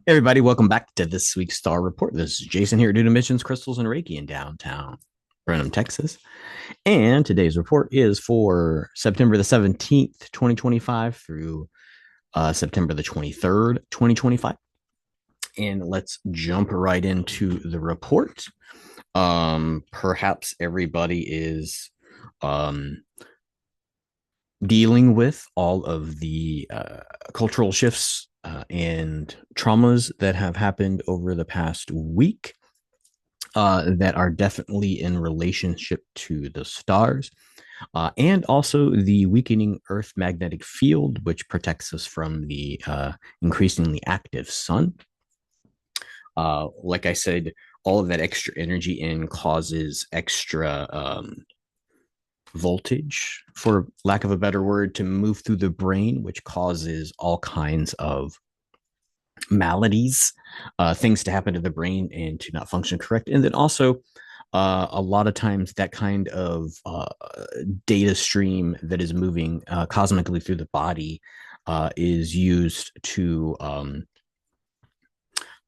Hey everybody, welcome back to this week's Star Report. This is Jason here due to Missions, Crystals, and Reiki in downtown Brenham, Texas. And today's report is for September the 17th, 2025 through September the 23rd, 2025. And let's jump right into the report. Perhaps everybody is um, dealing with all of the cultural shifts and traumas that have happened over the past week that are definitely in relationship to the stars. And also the weakening Earth magnetic field, which protects us from the increasingly active sun. Like I said, all of that extra energy in causes extra voltage, for lack of a better word, to move through the brain, which causes all kinds of maladies, things to happen to the brain and to not function correct. And then also, a lot of times that kind of data stream that is moving cosmically through the body is used to, I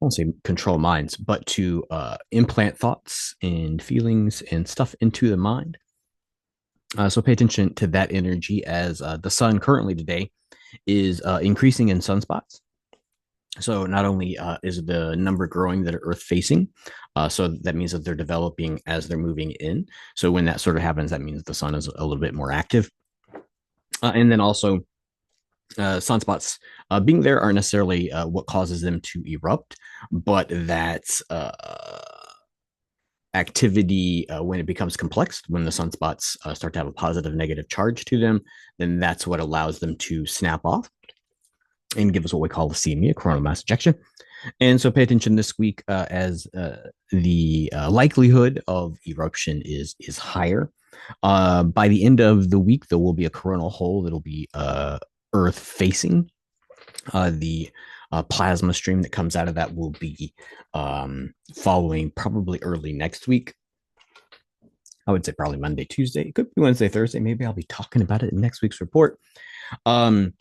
won't say control minds, but to implant thoughts and feelings and stuff into the mind. So pay attention to that energy as the sun currently today is increasing in sunspots. So not only is the number growing that are Earth facing, so that means that they're developing as they're moving in. So when that sort of happens, that means the sun is a little bit more active. And then also sunspots being there aren't necessarily what causes them to erupt, but that activity when it becomes complex, when the sunspots start to have a positive negative charge to them, then that's what allows them to snap off and give us what we call the CME, a coronal mass ejection. And so pay attention this week as the likelihood of eruption is higher. By the end of the week, there will be a coronal hole that'll be Earth facing. The plasma stream that comes out of that will be following probably early next week. I would say probably Monday, Tuesday. It could be Wednesday, Thursday. Maybe I'll be talking about it in next week's report. Um,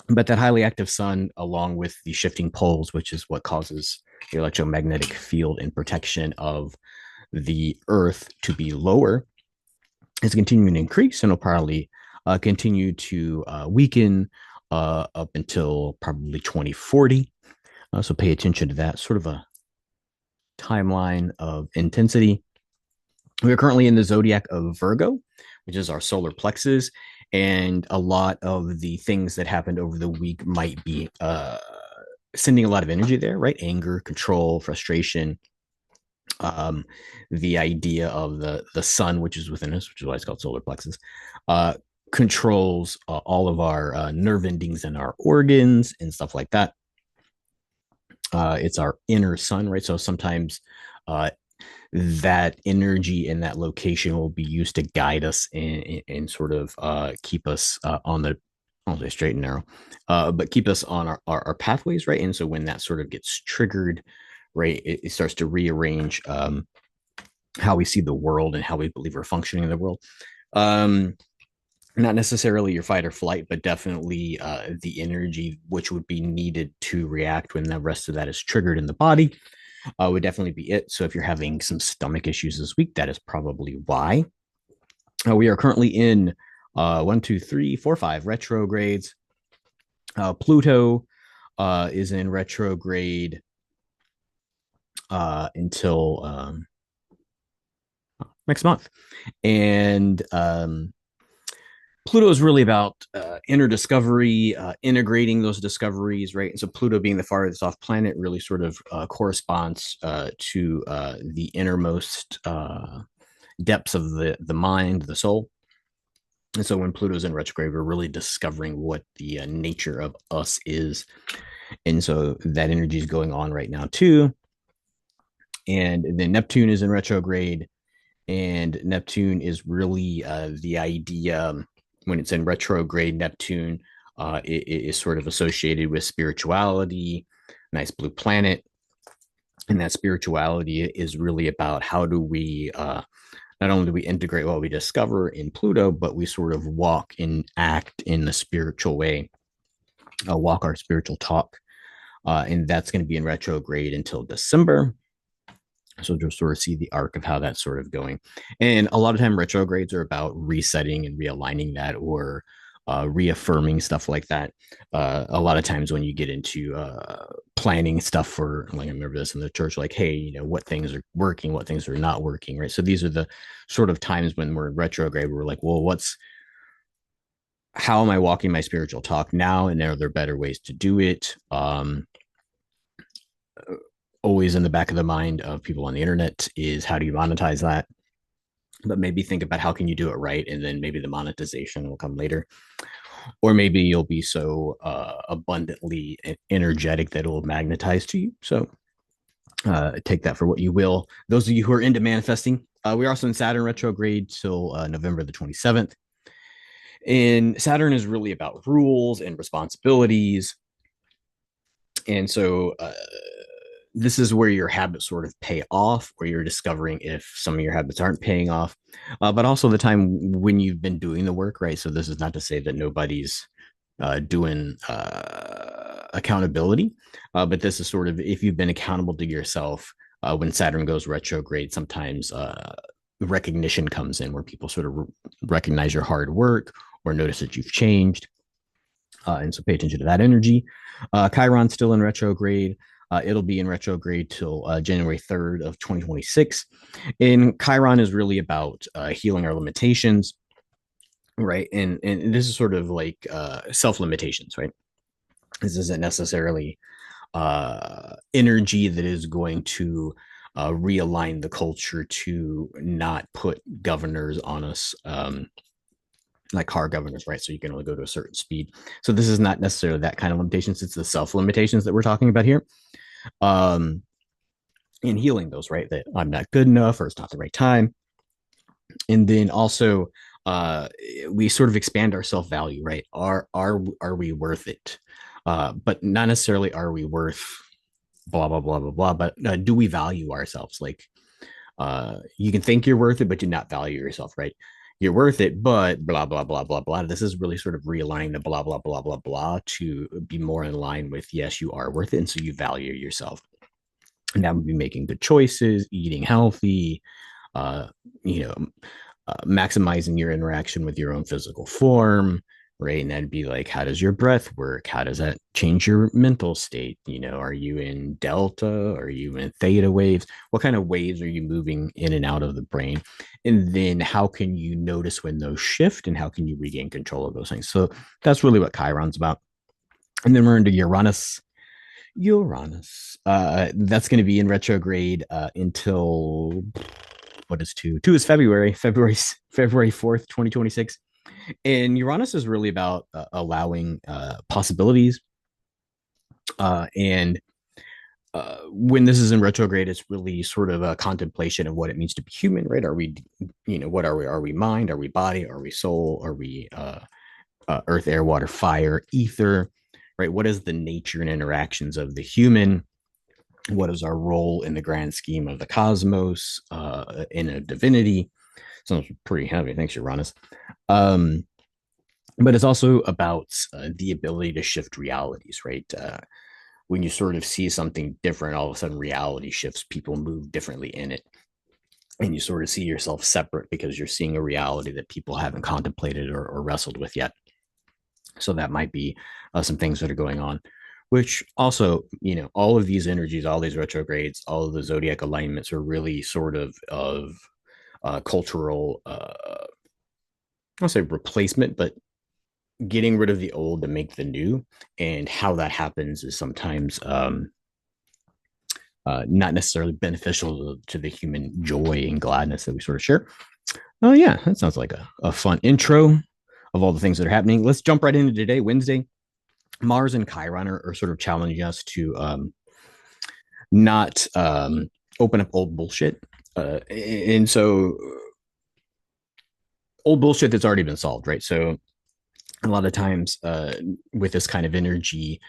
but that highly active sun, along with the shifting poles, which is what causes the electromagnetic field and protection of the Earth to be lower, is continuing to increase and will probably continue to weaken up until probably 2040. So pay attention to that sort of a timeline of intensity. We are currently in the zodiac of Virgo, which is our solar plexus, and a lot of the things that happened over the week might be sending a lot of energy there, right? Anger, control, frustration. Um, the idea of the sun, which is within us, which is why it's called solar plexus, uh, controls all of our nerve endings and our organs and stuff like that. It's our inner sun, right? So sometimes uh, that energy in that location will be used to guide us and sort of keep us on the, I'll say straight and narrow, but keep us on our pathways, right? And so when that sort of gets triggered, right, it starts to rearrange how we see the world and how we believe we're functioning in the world. Um, Not necessarily your fight or flight, but definitely the energy which would be needed to react when the rest of that is triggered in the body would definitely be it. So if you're having some stomach issues this week, that is probably why. We are currently in one, two, three, four, five retrogrades. Pluto is in retrograde until next month. And Pluto is really about inner discovery, integrating those discoveries, right? And so Pluto being the farthest off planet really sort of corresponds to the innermost depths of the mind, the soul. And so when Pluto's in retrograde, we're really discovering what the nature of us is. And so that energy is going on right now too. And then Neptune is in retrograde, and Neptune is really the idea when it's in retrograde. Neptune it is sort of associated with spirituality, nice blue planet, and that spirituality is really about how do we not only do we integrate what we discover in Pluto, but we sort of walk and act in the spiritual way, walk our spiritual talk. and that's going to be in retrograde until December. So just sort of see the arc of how that's sort of going. And a lot of time retrogrades are about resetting and realigning that, or reaffirming stuff like that. A lot of times when you get into planning stuff for, like, I remember this in the church, like, hey, what things are working, what things are not working, right? So these are the sort of times when we're in retrograde, we're like, well, how am I walking my spiritual talk now? And are there better ways to do it? Always in the back of the mind of people on the internet is, how do you monetize that? But maybe think about how can you do it right, and then maybe the monetization will come later. Or maybe you'll be so abundantly energetic that it will magnetize to you. So take that for what you will. Those of you who are into manifesting, we're also in Saturn retrograde till November the 27th. And Saturn is really about rules and responsibilities. And so this is where your habits sort of pay off, where you're discovering if some of your habits aren't paying off, but also the time when you've been doing the work, right? So this is not to say that nobody's doing accountability, but this is sort of if you've been accountable to yourself. When Saturn goes retrograde, sometimes recognition comes in, where people sort of recognize your hard work or notice that you've changed. And so pay attention to that energy. Chiron's still in retrograde. It'll be in retrograde till January 3rd of 2026. And Chiron is really about healing our limitations, right? And this is sort of like self limitations, right? This isn't necessarily energy that is going to realign the culture to not put governors on us, like car governors, right? So you can only go to a certain speed. So this is not necessarily that kind of limitations. It's the self limitations that we're talking about here. Um, in healing those, right? That I'm not good enough, or it's not the right time. And then also we sort of expand our self-value, right? Are we worth it? But not necessarily are we worth blah blah blah blah blah, but do we value ourselves? Like you can think you're worth it, but do not value yourself, right? You're worth it, but blah blah blah blah blah. This is really sort of realigning the blah blah blah blah blah to be more in line with, yes, you are worth it, and so you value yourself. And that would be making good choices, eating healthy, uh, you know, maximizing your interaction with your own physical form, right? And that'd be like, how does your breath work? How does that change your mental state? Are you in delta? Are you in theta waves? What kind of waves are you moving in and out of the brain? And then how can you notice when those shift, and how can you regain control of those things? So that's really what Chiron's about. And then we're into Uranus. That's going to be in retrograde until, what is two? Two is February 4th, 2026. And Uranus is really about allowing possibilities. And when this is in retrograde, it's really sort of a contemplation of what it means to be human, right? Are we, what are we? Are we mind? Are we body? Are we soul? Are we earth, air, water, fire, ether, right? What is the nature and interactions of the human? What is our role in the grand scheme of the cosmos, in a divinity? Sounds pretty heavy. Thanks, Uranus. But it's also about the ability to shift realities, right? When you sort of see something different, all of a sudden reality shifts, people move differently in it. And you sort of see yourself separate because you're seeing a reality that people haven't contemplated or wrestled with yet. So that might be some things that are going on, which also, all of these energies, all these retrogrades, all of the zodiac alignments are really sort of cultural, I'll say replacement, but getting rid of the old to make the new. And how that happens is sometimes not necessarily beneficial to the human joy and gladness that we sort of share. Oh, yeah, that sounds like a fun intro of all the things that are happening. Let's jump right into today, Wednesday. Mars and Chiron are sort of challenging us to not open up old bullshit. And so old bullshit that's already been solved, right? So a lot of times with this kind of energy,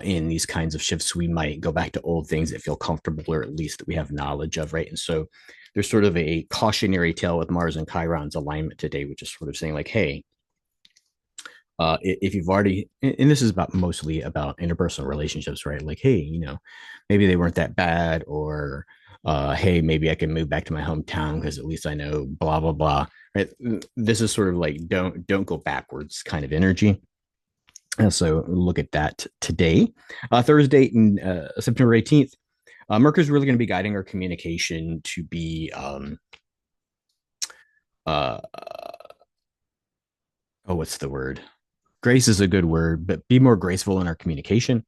in these kinds of shifts, we might go back to old things that feel comfortable, or at least that we have knowledge of, right? And so there's sort of a cautionary tale with Mars and Chiron's alignment today, which is sort of saying like, hey, If you've already, and this is about mostly about interpersonal relationships, right? Like, hey, maybe they weren't that bad, or hey, maybe I can move back to my hometown because at least I know blah blah blah. Right? This is sort of like don't go backwards kind of energy. And so look at that today, Thursday, September 18th. Mercury's really going to be guiding our communication to be uh, oh, what's the word? Grace is a good word, but be more graceful in our communication.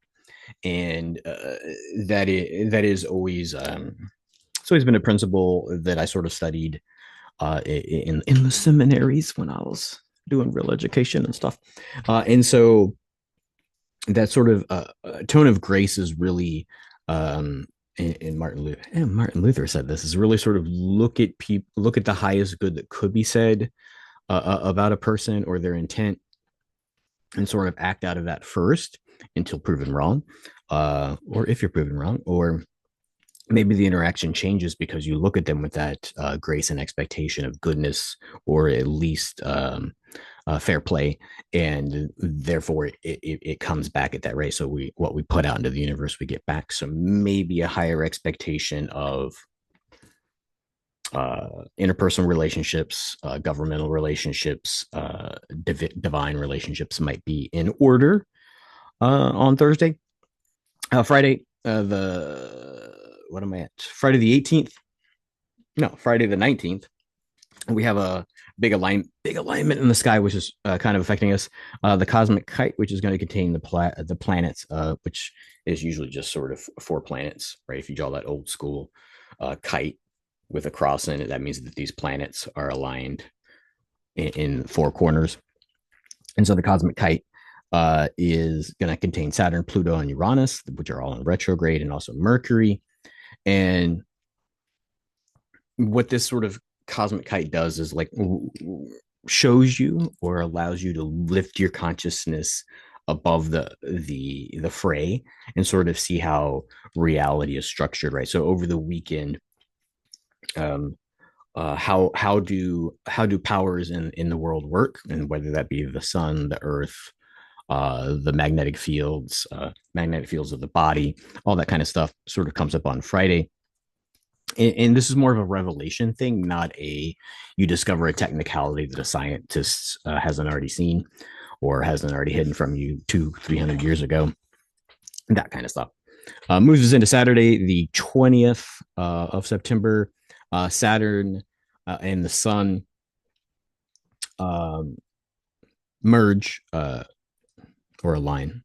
And that is always it's always been a principle that I sort of studied in the seminaries when I was doing real education and stuff. And so that sort of tone of grace is really and Martin Luther said this is really sort of look at the highest good that could be said about a person or their intent, and sort of act out of that first until proven wrong, or if you're proven wrong, or maybe the interaction changes because you look at them with that grace and expectation of goodness, or at least fair play, and therefore it comes back at that rate. So what we put out into the universe, we get back. So maybe a higher expectation of interpersonal relationships, governmental relationships, divine relationships might be in order on Thursday. Friday, the what am I at? Friday the 18th. No, Friday the 19th. We have a big alignment in the sky, which is kind of affecting us. The cosmic kite, which is going to contain the planets, which is usually just sort of four planets, right? If you draw that old school kite with a cross in it, that means that these planets are aligned in four corners. And so the cosmic kite is going to contain Saturn, Pluto, and Uranus, which are all in retrograde, and also Mercury. And what this sort of cosmic kite does is like shows you or allows you to lift your consciousness above the fray and sort of see how reality is structured, right? So over the weekend, how do powers in the world work, and whether that be the sun, the earth, the magnetic fields of the body, all that kind of stuff sort of comes up on Friday. And this is more of a revelation thing, not a you discover a technicality that a scientist hasn't already seen or hasn't already hidden from you 200-300 years ago, that kind of stuff. Moves us into Saturday, the 20th of September. Saturn and the sun merge or align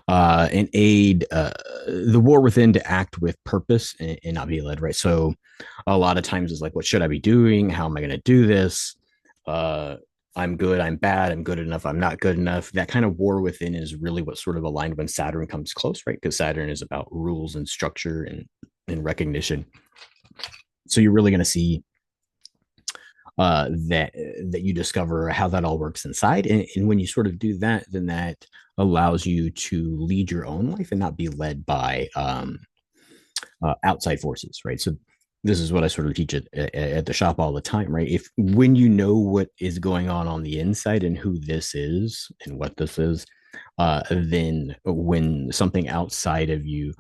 and aid the war within to act with purpose and not be led, right? So a lot of times it's like, what should I be doing? How am I going to do this? I'm good, I'm bad, I'm good enough, I'm not good enough. That kind of war within is really what sort of aligned when Saturn comes close, right? Because Saturn is about rules and structure and recognition. So you're really going to see that you discover how that all works inside, and when you sort of do that, then that allows you to lead your own life and not be led by outside forces, right? So this is what I sort of teach at the shop all the time, right? If when you know what is going on the inside and who this is and what this is, then when something outside of you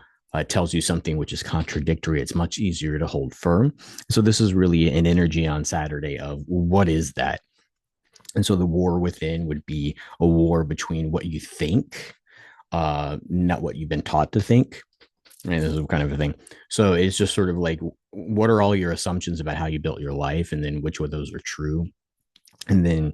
tells you something which is contradictory, it's much easier to hold firm. So this is really an energy on Saturday of what is that? And so the war within would be a war between what you think, not what you've been taught to think. And this is kind of a thing. So it's just sort of like, what are all your assumptions about how you built your life? And then which of those are true? And then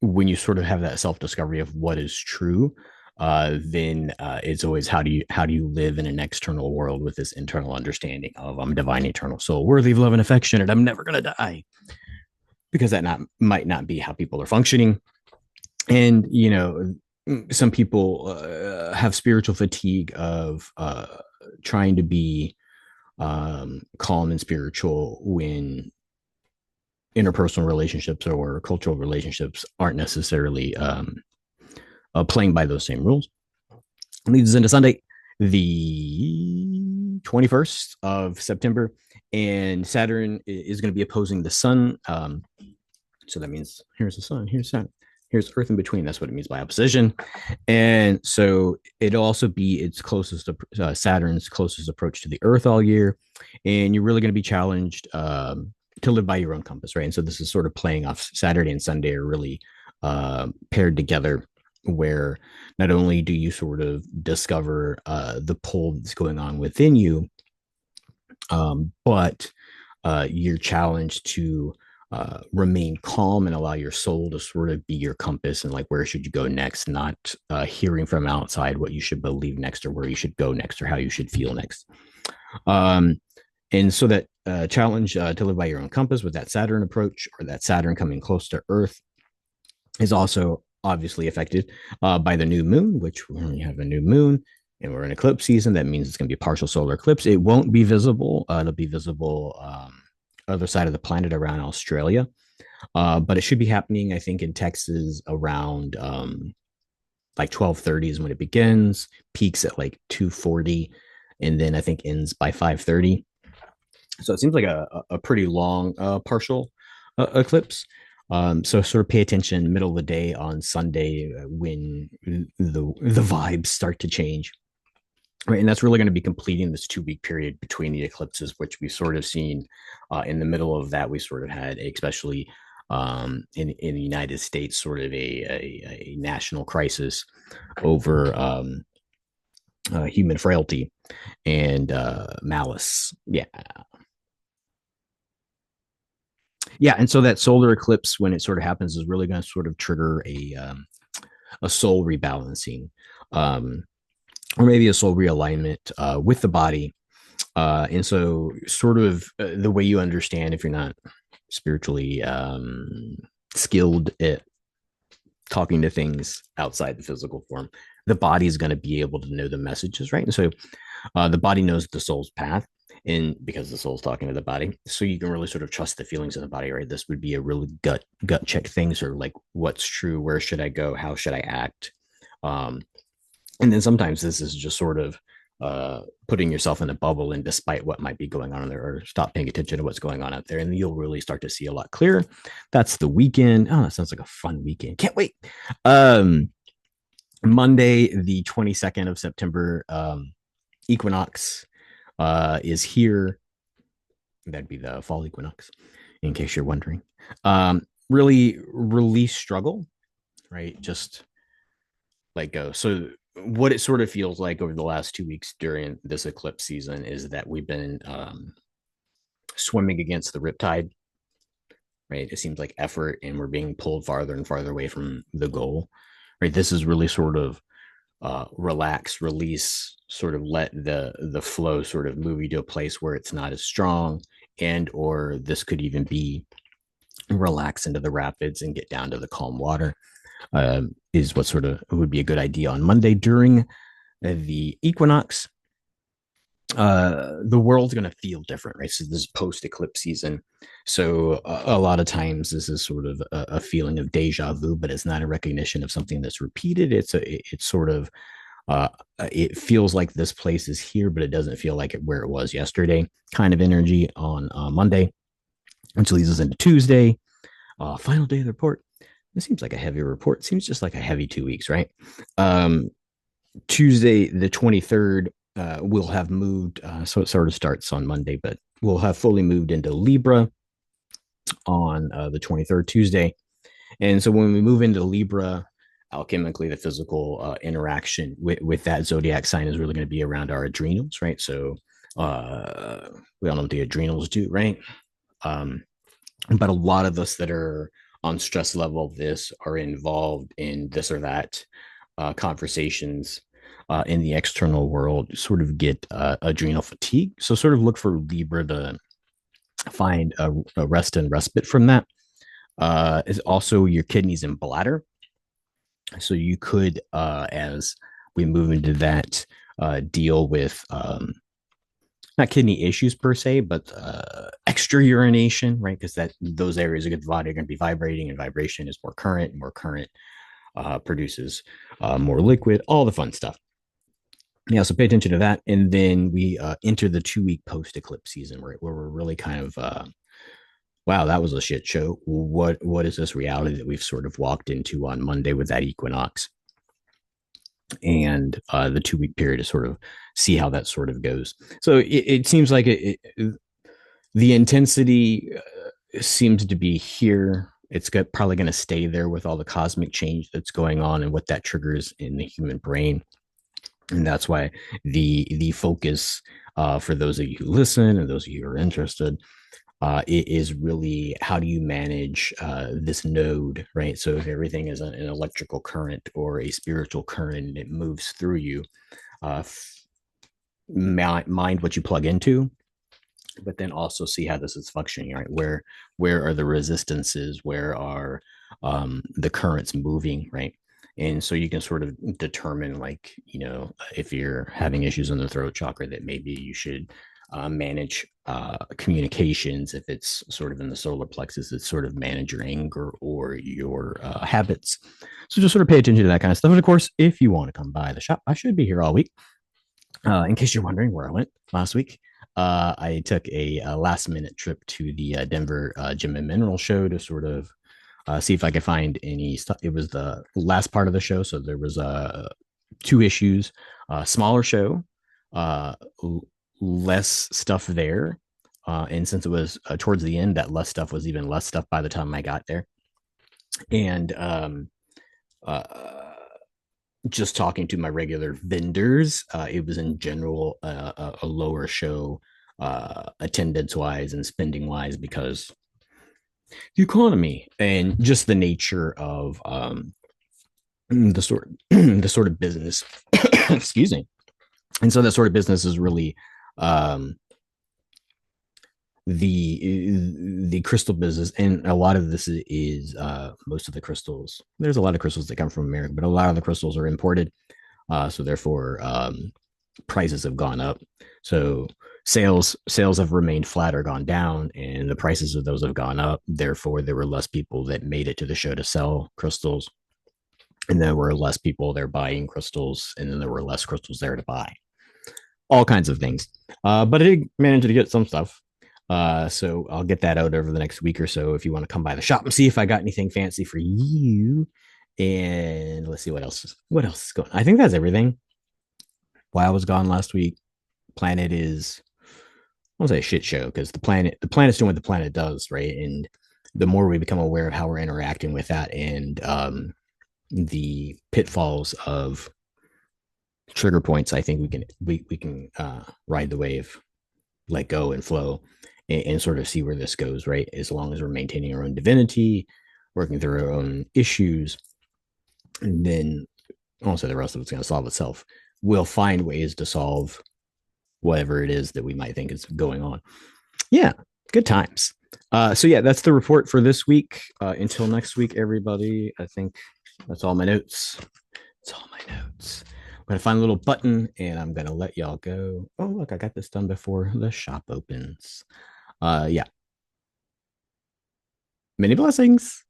when you sort of have that self-discovery of what is true, then it's always how do you live in an external world with this internal understanding of I'm divine, eternal soul, worthy of love and affection, and I'm never gonna die, because that might not be how people are functioning. And some people have spiritual fatigue of trying to be calm and spiritual when interpersonal relationships or cultural relationships aren't necessarily playing by those same rules. Leads us into Sunday, the 21st of September, and Saturn is going to be opposing the sun. So that means here's the sun, here's Saturn. Here's Earth in between. That's what it means by opposition. And so it'll also be its closest, Saturn's closest approach to the Earth all year. And you're really going to be challenged to live by your own compass, right? And so this is sort of playing off Saturday and Sunday are really paired together, where not only do you sort of discover the pull that's going on within you, but you're challenged to remain calm and allow your soul to sort of be your compass and like where should you go next, not hearing from outside what you should believe next or where you should go next or how you should feel next. And so that challenge to live by your own compass with that Saturn approach, or that Saturn coming close to Earth, is also obviously affected by the new moon, which we have a new moon and we're in eclipse season. That means it's going to be a partial solar eclipse. It won't be visible. It'll be visible other side of the planet around Australia. But it should be happening, I think, in Texas around like 12:30 is when it begins, peaks at like 2:40, and then I think ends by 5:30. So it seems like a pretty long partial eclipse. So sort of pay attention middle of the day on Sunday when the vibes start to change. Right, and that's really going to be completing this 2 week period between the eclipses, which we've sort of seen in the middle of that. We sort of had, especially in the United States, sort of a national crisis over human frailty and malice. Yeah, and so that solar eclipse, when it sort of happens, is really going to sort of trigger a soul rebalancing. Or maybe a soul realignment with the body. And so, sort of the way you understand, if you're not spiritually skilled at talking to things outside the physical form, the body is going to be able to know the messages, right? And so, the body knows the soul's path, and because the soul's talking to the body, so you can really sort of trust the feelings of the body, right? This would be a really gut check things, or like what's true, where should I go, how should I act. And then sometimes this is just sort of putting yourself in a bubble, and despite what might be going on there, or stop paying attention to what's going on out there, and you'll really start to see a lot clearer. That's the weekend. Oh, that sounds like a fun weekend. Can't wait. Monday, the 22nd of September, equinox is here. That'd be the fall equinox, in case you're wondering. Really release struggle, right? Just let go. So what it sort of feels like over the last 2 weeks during this eclipse season is that we've been swimming against the riptide, right? It seems like effort, and we're being pulled farther and farther away from the goal, right? This is really sort of relax, release, sort of let the flow sort of move you to a place where it's not as strong, and or this could even be relax into the rapids and get down to the calm water. Is what sort of would be a good idea on Monday during the equinox. The world's going to feel different, right? So this is post eclipse season. So a lot of times this is sort of a feeling of deja vu, but it's not a recognition of something that's repeated. It's sort of, it feels like this place is here, but it doesn't feel like it where it was yesterday kind of energy on Monday, which leads us into Tuesday, final day of the report. It seems like a heavy report. It seems just like a heavy 2 weeks, right? Tuesday, the 23rd, we'll have moved. So it sort of starts on Monday, but we'll have fully moved into Libra on the 23rd, Tuesday. And so when we move into Libra, alchemically, the physical interaction with that zodiac sign is really going to be around our adrenals, right? So we all know what the adrenals do, right? But a lot of us that are on stress level of this are involved in this or that conversations in the external world, sort of get adrenal fatigue. So sort of look for Libra to find a rest and respite from that. Is also your kidneys and bladder. So you could, as we move into that, deal with not kidney issues per se, but extra urination, right? Because those areas of the body are going to be vibrating, and vibration is more current, and more current produces more liquid, all the fun stuff. Yeah, so pay attention to that. And then we enter the 2 week post eclipse season, right, where we're really kind of Wow, that was a shit show. What is this reality that we've sort of walked into on Monday with that equinox and the 2 week period to sort of see how that sort of goes. So it seems like the intensity seems to be here. It's probably going to stay there with all the cosmic change that's going on and what that triggers in the human brain. And that's why the focus for those of you who listen and those of you who are interested it is really how do you manage this node, right? So if everything is an electrical current or a spiritual current and it moves through you, uh, mind what you plug into, but then also see how this is functioning, right? Where are the resistances? Where are the currents moving, right? And so you can sort of determine, like, if you're having issues in the throat chakra, that maybe you should manage communications. If it's sort of in the solar plexus, it's sort of manage your anger or your habits. So just sort of pay attention to that kind of stuff. And of course, if you want to come by the shop, I should be here all week. In case you're wondering where I went last week, I took a last minute trip to the Denver Gem and Mineral Show to sort of see if I could find any stuff. It was the last part of the show, so there was two issues, smaller show, uh, less stuff there, and since it was towards the end, that less stuff was even less stuff by the time I got there, and uh, just talking to my regular vendors, it was in general a lower show attendance wise and spending wise because the economy and just the nature of the sort the sort of business. Excuse me. And so that sort of business is really um, the crystal business, and a lot of this is most of the crystals. There's a lot of crystals that come from America, but a lot of the crystals are imported. So therefore, prices have gone up. So sales have remained flat or gone down, and the prices of those have gone up. Therefore, there were less people that made it to the show to sell crystals, and there were less people there buying crystals, and then there were less crystals there to buy. All kinds of things. But I did manage to get some stuff. So I'll get that out over the next week or so if you want to come by the shop and see if I got anything fancy for you. And let's see what else is going on. I think that's everything. Why I was gone last week. Planet is, I won't say a shit show because the planet's doing what the planet does, right? And the more we become aware of how we're interacting with that and the pitfalls of trigger points, I think we can ride the wave, let go and flow, and sort of see where this goes, right? As long as we're maintaining our own divinity, working through our own issues, and then also the rest of it's going to solve itself. We'll find ways to solve whatever it is that we might think is going on. Yeah, good times. So yeah, that's the report for this week. Until next week, everybody. I think that's all my notes. That's all my notes. I'm gonna find a little button and I'm gonna let y'all go. Oh, look, I got this done before the shop opens. Yeah. Many blessings.